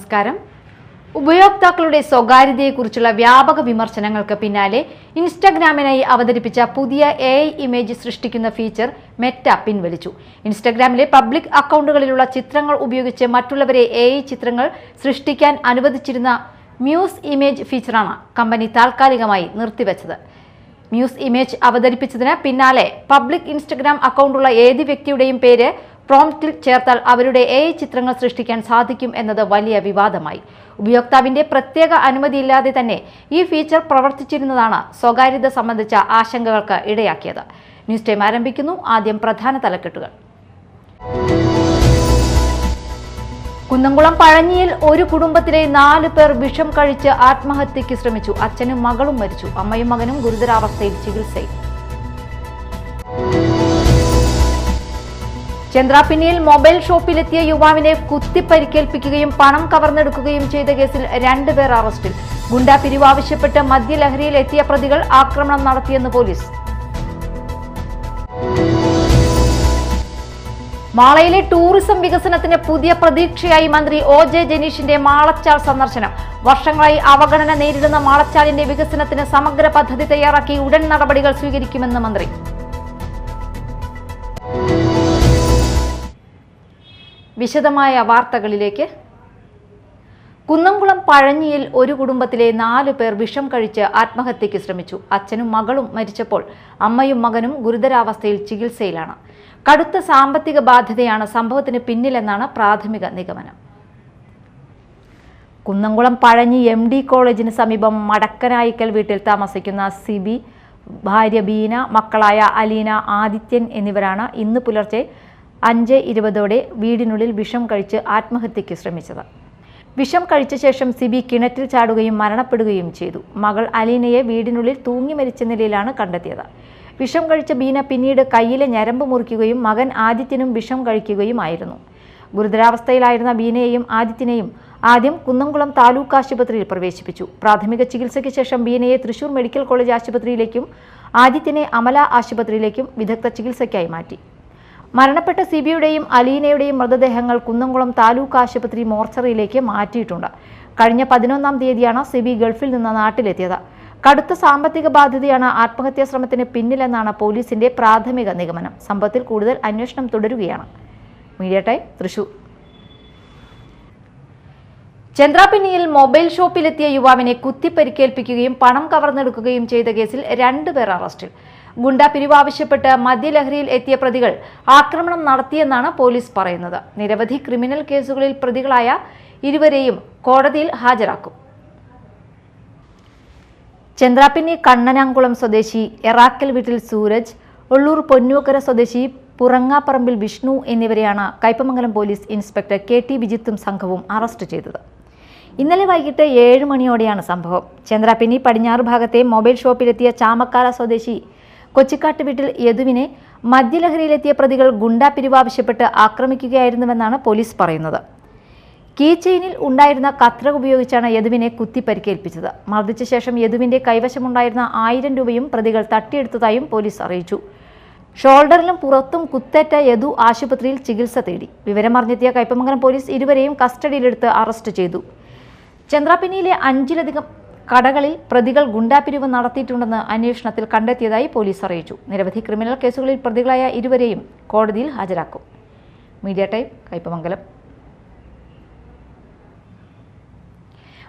നമസ്കാരം. ഉപയോക്താക്കളുടെ സ്വകാര്യതയെക്കുറിച്ചുള്ള വ്യാപക വിമർശനങ്ങൾക്ക് പിന്നാലെ ഇൻസ്റ്റഗ്രാമിനായി അവതരിപ്പിച്ച പുതിയ AI ഇമേജ് സൃഷ്ടിക്കുന്ന ഫീച്ചർ മെറ്റ പിൻവലിച്ചു. ഇൻസ്റ്റഗ്രാമിലെ പബ്ലിക് അക്കൗണ്ടുകളിലുള്ള ചിത്രങ്ങൾ ഉപയോഗിച്ച് മറ്റുള്ളവരെ AI ചിത്രങ്ങൾ സൃഷ്ടിക്കാൻ അനുവദിച്ചിരുന്ന മ്യൂസ് ഇമേജ് ഫീച്ചറാണ് കമ്പനി താൽക്കാലികമായി നിർത്തിവെച്ചത്. മ്യൂസ് ഇമേജ് അവതരിപ്പിച്ചതിന് പിന്നാലെ പബ്ലിക് ഇൻസ്റ്റഗ്രാം അക്കൗണ്ടുള്ള ഏത് വ്യക്തിയുടെയും പേര് പ്രോംപ്റ്റിൽ ചേർത്താൽ അവരുടെ AI ചിത്രങ്ങൾ സൃഷ്ടിക്കാൻ സാധിക്കും എന്നത് വലിയ വിവാദമായി. ഉപയോക്താവിന്റെ പ്രത്യേക അനുമതിയില്ലാതെ തന്നെ ഈ ഫീച്ചർ പ്രവർത്തിച്ചിരുന്നതാണ് സ്വകാര്യത സംബന്ധിച്ച ആശങ്കകൾക്ക് ഇടയാക്കിയത്. ന്യൂസ് ടൈം ആരംഭിക്കുന്നു. ആദ്യം പ്രധാന തലക്കെട്ടുകൾ. കുന്നംകുളം പഴഞ്ഞിയിൽ ഒരു കുടുംബത്തിലെ 4 പേർ വിഷം കഴിച്ച് ആത്മഹത്യയ്ക്ക് ശ്രമിച്ചു. അച്ഛനും മകളും മരിച്ചു. അമ്മയും മകനും ഗുരുതരാവസ്ഥയിൽ ചികിത്സയിൽ. ചന്ദ്രാപിന്നിയിൽ മൊബൈൽ ഷോപ്പിലെത്തിയ യുവാവിനെ കുത്തിപ്പരിക്കേൽപ്പിക്കുകയും പണം കവർന്നെടുക്കുകയും ചെയ്ത കേസിൽ 2 പേർ അറസ്റ്റിൽ. ഗുണ്ടാ പിരിവ് ആവശ്യപ്പെട്ട് മദ്യലഹരിയിൽ എത്തിയ പ്രതികൾ ആക്രമണം നടത്തിയെന്ന് പോലീസ്. മാളയിലെ ടൂറിസം വികസനത്തിന് പുതിയ പ്രതീക്ഷയായി മന്ത്രി OJ ജനീഷിന്റെ മാളച്ചാൽ സന്ദർശനം. വർഷങ്ങളായി അവഗണന നേരിടുന്ന മാളച്ചാലിന്റെ വികസനത്തിന് സമഗ്ര പദ്ധതി തയ്യാറാക്കി ഉടൻ നടപടികൾ സ്വീകരിക്കുമെന്ന് മന്ത്രി. വിശദമായ വാർത്തകളിലേക്ക്. കുന്നംകുളം പഴഞ്ഞിയിൽ ഒരു കുടുംബത്തിലെ 4 പേർ വിഷം കഴിച്ച് ആത്മഹത്യയ്ക്ക് ശ്രമിച്ചു. അച്ഛനും മകളും മരിച്ചപ്പോൾ അമ്മയും മകനും ഗുരുതരാവസ്ഥയിൽ ചികിത്സയിലാണ്. കടുത്ത സാമ്പത്തിക ബാധ്യതയാണ് സംഭവത്തിന് പിന്നിലെന്നാണ് പ്രാഥമിക നിഗമനം. കുന്നംകുളം പഴഞ്ഞി MD കോളേജിന് സമീപം മടക്കനായിക്കൽ വീട്ടിൽ താമസിക്കുന്ന സിബി, ഭാര്യ ബീന, മക്കളായ അലീന, ആദിത്യൻ എന്നിവരാണ് ഇന്ന് പുലർച്ചെ 5:20 വീടിനുള്ളിൽ വിഷം കഴിച്ച് ആത്മഹത്യയ്ക്ക് ശ്രമിച്ചത്. വിഷം കഴിച്ച ശേഷം സിബി കിണറ്റിൽ ചാടുകയും മരണപ്പെടുകയും ചെയ്തു. മകൾ അലീനയെ വീടിനുള്ളിൽ തൂങ്ങി മരിച്ച നിലയിലാണ് കണ്ടെത്തിയത്. വിഷം കഴിച്ച ബീന പിന്നീട് കയ്യിലെ ഞരമ്പ് മുറിക്കുകയും മകൻ ആദിത്യനും വിഷം കഴിക്കുകയുമായിരുന്നു. ഗുരുതരാവസ്ഥയിലായിരുന്ന ബീനയെയും ആദിത്യനെയും ആദ്യം കുന്നംകുളം താലൂക്ക് ആശുപത്രിയിൽ പ്രവേശിപ്പിച്ചു. പ്രാഥമിക ചികിത്സയ്ക്ക് ശേഷം ബീനയെ തൃശൂർ മെഡിക്കൽ കോളേജ് ആശുപത്രിയിലേക്കും ആദിത്യനെ അമല ആശുപത്രിയിലേക്കും വിദഗ്ധ ചികിത്സയ്ക്കായി മാറ്റി. മരണപ്പെട്ട സിബിയുടെയും അലീനയുടെയും മൃതദേഹങ്ങൾ കുന്നംകുളം താലൂക്ക് ആശുപത്രി മോർച്ചറിയിലേക്ക് മാറ്റിയിട്ടുണ്ട്. കഴിഞ്ഞ 11-ാം തീയതിയാണ് സിബി ഗൾഫിൽ നിന്ന് നാട്ടിലെത്തിയത്. കടുത്ത സാമ്പത്തിക ബാധ്യതയാണ് ആത്മഹത്യാ ശ്രമത്തിന് പിന്നിലെന്നാണ് പോലീസിന്റെ പ്രാഥമിക നിഗമനം. സംഭവത്തിൽ കൂടുതൽ അന്വേഷണം തുടരുകയാണ്. Media time, Thrissur. ചന്ദ്രാപിന്നിയിൽ മൊബൈൽ ഷോപ്പിലെത്തിയ യുവാവിനെ കുത്തിപ്പരിക്കേൽപ്പിക്കുകയും പണം കവർന്നെടുക്കുകയും ചെയ്ത കേസിൽ 2 പേർ അറസ്റ്റിൽ. ഗുണ്ടാ പിരിവ് ആവശ്യപ്പെട്ട് മദ്യലഹരിയിൽ എത്തിയ പ്രതികൾ ആക്രമണം നടത്തിയെന്നാണ് പോലീസ് പറയുന്നത്. നിരവധി ക്രിമിനൽ കേസുകളിൽ പ്രതികളായ ഇരുവരെയും കോടതിയിൽ ഹാജരാക്കും. ചന്ദ്രാപിന്നി കണ്ണനാംകുളം സ്വദേശി എറാക്കൽ വീട്ടിൽ സൂരജ്, ഒള്ളൂർ പൊന്നൂക്കര സ്വദേശി പുറങ്ങാപ്പറമ്പിൽ വിഷ്ണു എന്നിവരെയാണ് കയ്പമംഗലം പോലീസ് ഇൻസ്പെക്ടർ KT വിജിത്തും സംഘവും അറസ്റ്റ് ചെയ്തത്. ഇന്നലെ വൈകിട്ട് 7 മണിയോടെയാണ് സംഭവം. ചന്ദ്രാപിന്നി പടിഞ്ഞാറ് ഭാഗത്തെ മൊബൈൽ ഷോപ്പിലെത്തിയ ചാമക്കാല സ്വദേശി കൊച്ചിക്കാട്ട് വീട്ടിൽ യദുവിനെ മദ്യലഹരിയിലെത്തിയ പ്രതികൾ ഗുണ്ടാ പിരിവ് ആവശ്യപ്പെട്ട് ആക്രമിക്കുകയായിരുന്നുവെന്നാണ് പോലീസ് പറയുന്നത്. കീ ചെയിനിൽ ഉണ്ടായിരുന്ന കത്ര ഉപയോഗിച്ചാണ് യദുവിനെ കുത്തിപ്പരിക്കേൽപ്പിച്ചത്. മർദ്ദിച്ച ശേഷം യദുവിന്റെ കൈവശമുണ്ടായിരുന്ന 1000 രൂപയും പ്രതികൾ തട്ടിയെടുത്തതായും പോലീസ് അറിയിച്ചു. ഷോൾഡറിലും പുറത്തും കുത്തേറ്റ യദു ആശുപത്രിയിൽ ചികിത്സ തേടി. വിവരമറിഞ്ഞെത്തിയ കയ്പമംഗലം പോലീസ് ഇരുവരെയും കസ്റ്റഡിയിലെടുത്ത് അറസ്റ്റ് ചെയ്തു. ചന്ദ്രാപിന്നിയിലെ 5-ലധികം കടകളിൽ പ്രതികൾ ഗുണ്ടാപിരിവ് നടത്തിയിട്ടുണ്ടെന്ന് അന്വേഷണത്തിൽ കണ്ടെത്തിയതായി പോലീസ് അറിയിച്ചു. നിരവധി ക്രിമിനൽ കേസുകളിൽ പ്രതികളായ ഇരുവരെയും കോടതിയിൽ ഹാജരാക്കും. Media time, Kaipamangalam.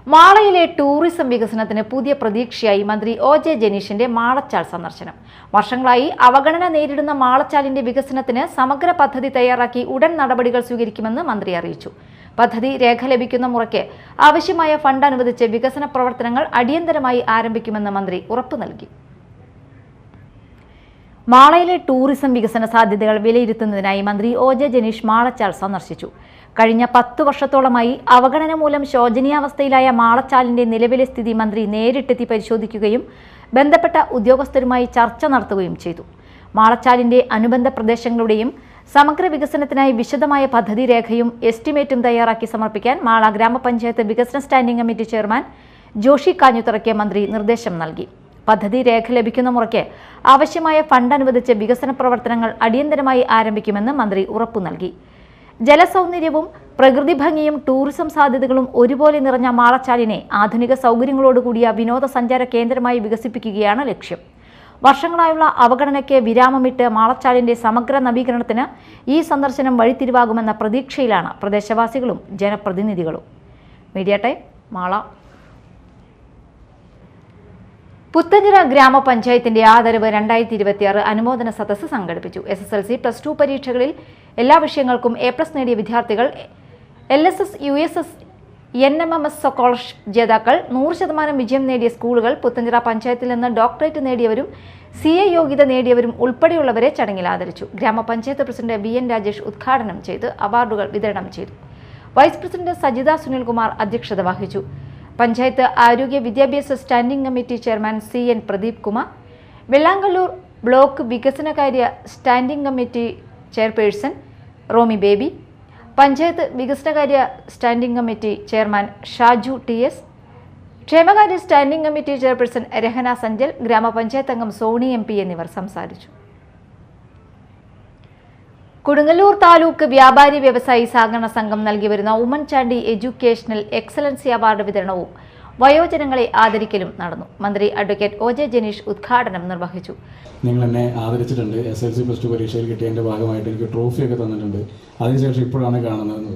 മാളയിലെ ടൂറിസം വികസനത്തിന് പുതിയ പ്രതീക്ഷയായി മന്ത്രി OJ ജനീഷിന്റെ മാളച്ചാൽ സന്ദർശനം. വർഷങ്ങളായി അവഗണന നേരിടുന്ന മാളച്ചാലിന്റെ വികസനത്തിന് സമഗ്ര പദ്ധതി തയ്യാറാക്കി ഉടൻ നടപടികൾ സ്വീകരിക്കുമെന്ന് മന്ത്രി അറിയിച്ചു. പദ്ധതി രേഖ ലഭിക്കുന്ന മുറയ്ക്ക് ആവശ്യമായ ഫണ്ട് അനുവദിച്ച് വികസന പ്രവർത്തനങ്ങൾ അടിയന്തരമായി ആരംഭിക്കുമെന്ന് മന്ത്രി ഉറപ്പു നൽകി. മാളയിലെ ടൂറിസം വികസന സാധ്യതകൾ വിലയിരുത്തുന്നതിനായി മന്ത്രി OJ ജനീഷ് മാളച്ചാൽ സന്ദർശിച്ചു. കഴിഞ്ഞ 10 വർഷത്തോളമായി അവഗണന മൂലം ശോചനീയാവസ്ഥയിലായ മാളച്ചാലിന്റെ നിലവിലെ സ്ഥിതി മന്ത്രി നേരിട്ടെത്തി പരിശോധിക്കുകയും ബന്ധപ്പെട്ട ഉദ്യോഗസ്ഥരുമായി ചർച്ച നടത്തുകയും ചെയ്തു. മാളച്ചാലിന്റെ അനുബന്ധ പ്രദേശങ്ങളുടെയും സമഗ്ര വികസനത്തിനായി വിശദമായ പദ്ധതി രേഖയും എസ്റ്റിമേറ്റും തയ്യാറാക്കി സമർപ്പിക്കാൻ മാള ഗ്രാമപഞ്ചായത്ത് വികസന സ്റ്റാൻഡിംഗ് കമ്മിറ്റി ചെയർമാൻ ജോഷി കാഞ്ഞുത്തറയ്ക്ക് മന്ത്രി നിർദ്ദേശം നൽകി. പദ്ധതി രേഖ ലഭിക്കുന്ന മുറയ്ക്ക് ആവശ്യമായ ഫണ്ട് അനുവദിച്ച് വികസന പ്രവർത്തനങ്ങൾ അടിയന്തരമായി ആരംഭിക്കുമെന്ന് മന്ത്രി ഉറപ്പു നൽകി. ജലസൗന്ദര്യവും പ്രകൃതി ഭംഗിയും ടൂറിസം സാധ്യതകളും ഒരുപോലെ നിറഞ്ഞ മാളച്ചാലിനെ ആധുനിക സൗകര്യങ്ങളോടുകൂടിയ വിനോദസഞ്ചാര കേന്ദ്രമായി വികസിപ്പിക്കുകയാണ് ലക്ഷ്യം. വർഷങ്ങളായുള്ള അവഗണനയ്ക്ക് വിരാമമിട്ട് മാളച്ചാലിന്റെ സമഗ്ര നവീകരണത്തിന് ഈ സന്ദർശനം വഴിത്തിരിവാകുമെന്ന പ്രതീക്ഷയിലാണ് പ്രദേശവാസികളും ജനപ്രതിനിധികളും. Media time, Mala. പുത്തഞ്ചിറ ഗ്രാമപഞ്ചായത്തിന്റെ ആദരവ് 2026 അനുമോദന സദസ്സ് സംഘടിപ്പിച്ചു. SSLC, +2 പരീക്ഷകളിൽ എല്ലാ വിഷയങ്ങൾക്കും A+ നേടിയ വിദ്യാർത്ഥികൾ, LSS, USS, NMMS സ്കോളർഷിപ്പ് ജേതാക്കൾ, 100% വിജയം നേടിയ സ്കൂളുകൾ, പുത്തഞ്ചിറ പഞ്ചായത്തിൽ നിന്ന് ഡോക്ടറേറ്റ് നേടിയവരും CA യോഗ്യത നേടിയവരും ഉൾപ്പെടെയുള്ളവരെ ചടങ്ങിൽ ആദരിച്ചു. ഗ്രാമപഞ്ചായത്ത് പ്രസിഡന്റ് BN രാജേഷ് ഉദ്ഘാടനം ചെയ്ത് അവാർഡുകൾ വിതരണം ചെയ്തു. വൈസ് പ്രസിഡന്റ് സജിത സുനിൽകുമാർ അധ്യക്ഷത വഹിച്ചു. പഞ്ചായത്ത് ആരോഗ്യ വിദ്യാഭ്യാസ standing committee chairman CN Pradeep Kumar, Vellangallur block വികസനകാര്യ standing committee chairperson Romy Baby, panchayat വികസനകാര്യ standing committee chairman Shaju TS, ക്ഷേമകാര്യ standing committee chairperson Rahana Sanjal, ഗ്രാമപഞ്ചായത്ത് അംഗം സോണി MP എന്നിവർ സംസാരിച്ചു. കൊടുങ്ങല്ലൂർ താലൂക്ക് വ്യാപാരി വ്യവസായി സഹകരണ സംഘം നൽകി വരുന്ന ഉമ്മൻചാണ്ടി എഡ്യൂക്കേഷണൽ എക്സലൻസി അവാർഡ് വിതരണവും വയോജനങ്ങളെ ആദരിക്കലും നടന്നു. മന്ത്രി അഡ്വക്കേറ്റ് OJ ജനീഷ് ഉദ്ഘാടനം നിർവഹിച്ചു. നിങ്ങൾ എന്നെ ആദരിച്ചിട്ടുണ്ട്. SSLC +2 പരീക്ഷയിൽ കിട്ടിയതിൻ്റെ ഭാഗമായിട്ട് എനിക്ക് ട്രോഫിയൊക്കെ തന്നിട്ടുണ്ട്. അതിനുശേഷം ഇപ്പോഴാണ് കാണുന്നത്.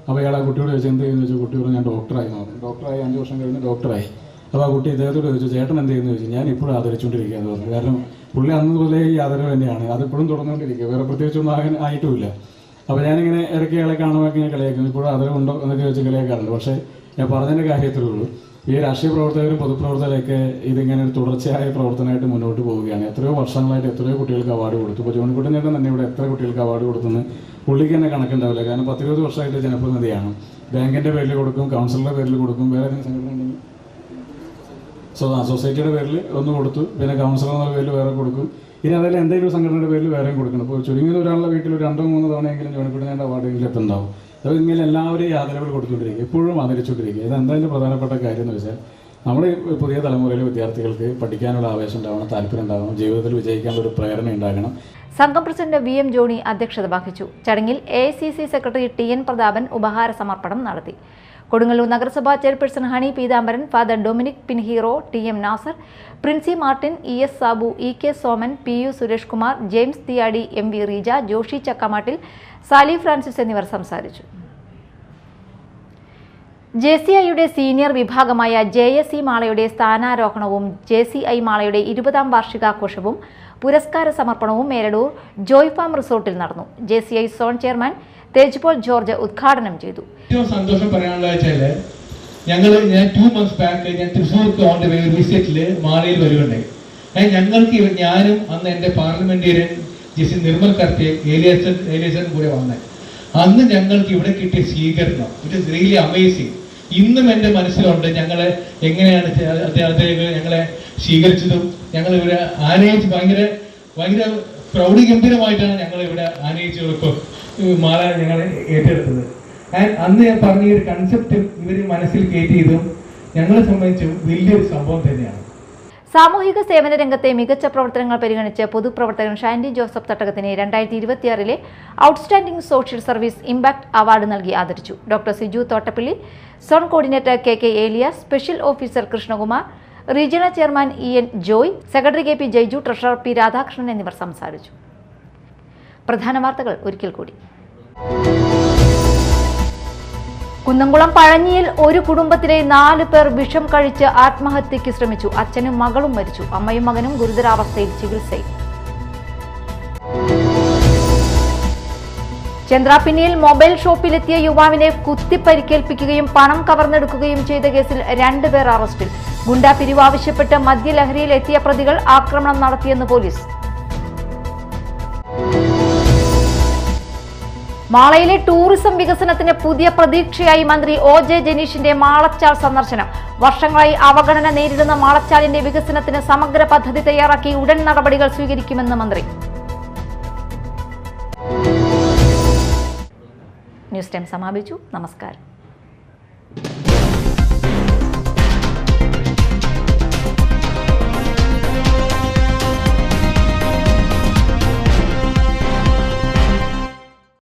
അപ്പോൾ ഇയാൾ ആ കുട്ടിയോട് ചോദിച്ചു എന്ത് ചെയ്യുന്നു ചോദിച്ചു. കുട്ടി പറഞ്ഞു ഞാൻ ഡോക്ടറായി നോക്കും. ഡോക്ടറായി 5 വർഷം കഴിഞ്ഞ് ഡോക്ടറായി. അപ്പോൾ ആ കുട്ടി ഇദ്ദേഹത്തോട് ചോദിച്ചു ചേട്ടൻ എന്ത് ചെയ്യുന്നു ചോദിച്ചു. ഞാൻ ഇപ്പോഴും ആദരിച്ചുകൊണ്ടിരിക്കുക എന്ന് പറഞ്ഞു. കാരണം പുള്ളി അന്ന് പോലെ ഈ ആദരവ് തന്നെയാണ്, അതിപ്പോഴും തുടർന്നുകൊണ്ടിരിക്കുക, വേറെ പ്രത്യേകിച്ചൊന്നും ആയിട്ടുമില്ല. അപ്പോൾ ഞാനിങ്ങനെ ഇടയ്ക്ക് ഇയാളെ കാണുമ്പോൾ ഇങ്ങനെ കളിയാക്കുന്നു, ഇപ്പോഴും ആദരവുണ്ടോ എന്നൊക്കെ ചോദിച്ച് കളിയാക്കാറുണ്ട്. പക്ഷേ ഞാൻ പറഞ്ഞതിൻ്റെ കാര്യത്തിലേ ഉള്ളൂ, ഈ രാഷ്ട്രീയ പ്രവർത്തകരും പൊതുപ്രവർത്തകരൊക്കെ ഇതിങ്ങനെ ഒരു തുടർച്ചയായ പ്രവർത്തനമായിട്ട് മുന്നോട്ട് പോവുകയാണ്. എത്രയോ വർഷങ്ങളായിട്ട് എത്രയോ കുട്ടികൾക്ക് അവാർഡ് കൊടുത്തു. ഇപ്പോൾ ജോണിക്കുട്ടൻ ചേട്ടൻ തന്നെ ഇവിടെ എത്ര കുട്ടികൾക്ക് അവാർഡ് കൊടുത്തെന്ന് പുള്ളിക്ക് തന്നെ കണക്കുണ്ടാവില്ല. കാരണം 10-20 വർഷമായിട്ട് ജനപ്രതിനിധിയാണ്. ബാങ്കിൻ്റെ പേരിൽ കൊടുക്കും, കൗൺസിലറുടെ പേരിൽ കൊടുക്കും, വേറെ ഏതെങ്കിലും സംഘടന ഉണ്ടെങ്കിൽ സൊസൈറ്റിയുടെ പേരിൽ ഒന്ന് കൊടുത്തു, പിന്നെ കൗൺസിലർ എന്ന പേരിൽ വേറെ കൊടുക്കും, ഇനി അതെല്ലാം എന്തെങ്കിലും സംഘടനയുടെ പേരിൽ വേറെയും കൊടുക്കണം. ഇപ്പോൾ ചുരുങ്ങിയത് ഒരാളുടെ വീട്ടിൽ 2-3 തവണയെങ്കിലും ജോണിക്കുട്ടൻ അവാർഡെങ്കിലും എത്തുന്നുണ്ടാവും. അത് ഇങ്ങനെ എല്ലാവരും ഈ ആദരവുകൾ കൊടുത്തുകൊണ്ടിരിക്കുക, എപ്പോഴും ആദരിച്ചുകൊണ്ടിരിക്കുക. ഇത് എന്തായാലും പ്രധാനപ്പെട്ട കാര്യം എന്ന് വെച്ചാൽ നമ്മൾ പുതിയ തലമുറയിലെ വിദ്യാർത്ഥികൾക്ക് പഠിക്കാനുള്ള ആവേശം ഉണ്ടാവണം, താല്പര്യം ഉണ്ടാവണം, ജീവിതത്തിൽ വിജയിക്കാനുള്ള ഒരു പ്രേരണ ഉണ്ടാകണം. സംഘം പ്രസിഡന്റ് VM ജോണി അധ്യക്ഷത വഹിച്ചു. ചടങ്ങിൽ AICC സെക്രട്ടറി TN പ്രതാപൻ ഉപഹാര സമർപ്പണം നടത്തി. കൊടുങ്ങല്ലൂർ നഗരസഭാ chairperson Honey Peethambaran, father Dominic Pinheiro, TM Nasar, Princy Martin, ES Sabu, EK Soman, PU Suresh Kumar, James Thiyadi, MV Reeja, Joshy Chakkamattil, Sally Francis എന്നിവർ സംസാരിച്ചു. JCIയുടെ സീനിയർ വിഭാഗമായ JSE മാളയുടെ സ്ഥാനാരോഹണവും JCI മാളയുടെ 20ാം വാർഷികാഘോഷവും പുരസ്കാര സമർപ്പണവും മേലടൂർ ജോയ് ഫാം റിസോർട്ടിൽ നടന്നു. JCI zone chairman Tejpol George ഉദ്ഘാടനം ചെയ്തു. ഏറ്റവും സന്തോഷം പറയാനുള്ള വെച്ചാല് ഞാൻ 2 months ബാക്ക് ഞാൻ തൃശ്ശൂർക്ക് ഓൺ ദ വേ വിസിറ്റില് മാളയിൽ വരുന്നുണ്ടായി. ഞങ്ങൾക്ക് ഞാനും അന്ന് എന്റെ പാർലമെന്റേറിയൻ നിർമ്മൽ കർത്തി ഏലിയസൻ കൂടെ വന്നേ. അന്ന് ഞങ്ങൾക്ക് ഇവിടെ കിട്ടിയ സ്വീകരണം ഇറ്റ് ഇസ് റിയലി അമേസിങ്. ഇന്നും എൻ്റെ മനസ്സിലുണ്ട് ഞങ്ങളെ എങ്ങനെയാണ് അദ്ദേഹം ഞങ്ങളെ സ്വീകരിച്ചതും. ഞങ്ങൾ ഇവിടെ ആനയിച്ച് ഭയങ്കര പ്രൗഢി ഗംഭീരമായിട്ടാണ് ഞങ്ങൾ ഇവിടെ ആനയിച്ചുകൾക്ക് മാല ഞങ്ങളെ ഏറ്റെടുത്തത്. ആൻഡ് അന്ന് ഞാൻ പറഞ്ഞ ഈ ഒരു കൺസെപ്റ്റ് ഇവർ മനസ്സിൽ കയറ്റിയതും ഞങ്ങളെ സംബന്ധിച്ചും വലിയൊരു സംഭവം തന്നെയാണ്. സാമൂഹിക സേവന രംഗത്തെ മികച്ച പ്രവർത്തനങ്ങൾ പരിഗണിച്ച് പൊതുപ്രവർത്തകൻ ഷാൻഡി ജോസഫ് തട്ടകത്തിന് 2026 outstanding social service impact award നൽകി ആദരിച്ചു. Doctor Siju Thottappally, zone coordinator KK Elias, special officer Krishnakumar, regional chairman EN Joy, secretary KP Jaiju, treasurer P Radhakrishnan എന്നിവർ സംസാരിച്ചു. പ്രധാന വാർത്തകൾ ഒരിക്കൽ കൂടി. കുന്നംകുളം പഴഞ്ഞിയിൽ ഒരു കുടുംബത്തിലെ 4 പേർ വിഷം കഴിച്ച് ആത്മഹത്യയ്ക്ക് ശ്രമിച്ചു. അച്ഛനും മകളും മരിച്ചു. അമ്മയും മകനും ഗുരുതരാവസ്ഥയിൽ ചികിത്സയിൽ. ചന്ദ്രാപിന്നിയിൽ മൊബൈൽ ഷോപ്പിലെത്തിയ യുവാവിനെ കുത്തിപ്പരിക്കേൽപ്പിക്കുകയും പണം കവർന്നെടുക്കുകയും ചെയ്ത കേസിൽ 2 പേർ അറസ്റ്റിൽ. ഗുണ്ടാ പിരിവ് ആവശ്യപ്പെട്ട് മദ്യലഹരിയിൽ എത്തിയ പ്രതികൾ ആക്രമണം നടത്തിയെന്ന് പോലീസ്. മാളയിലെ ടൂറിസം വികസനത്തിന് പുതിയ പ്രതീക്ഷയായി മന്ത്രി OJ ജനീഷിന്റെ മാളച്ചാൽ സന്ദർശനം. വർഷങ്ങളായി അവഗണന നേരിടുന്ന മാളച്ചാലിന്റെ വികസനത്തിന് സമഗ്ര പദ്ധതി തയ്യാറാക്കി ഉടൻ നടപടികൾ സ്വീകരിക്കുമെന്ന് മന്ത്രി. ന്യൂസ് ടൈം സമാപിച്ചു. നമസ്കാരം.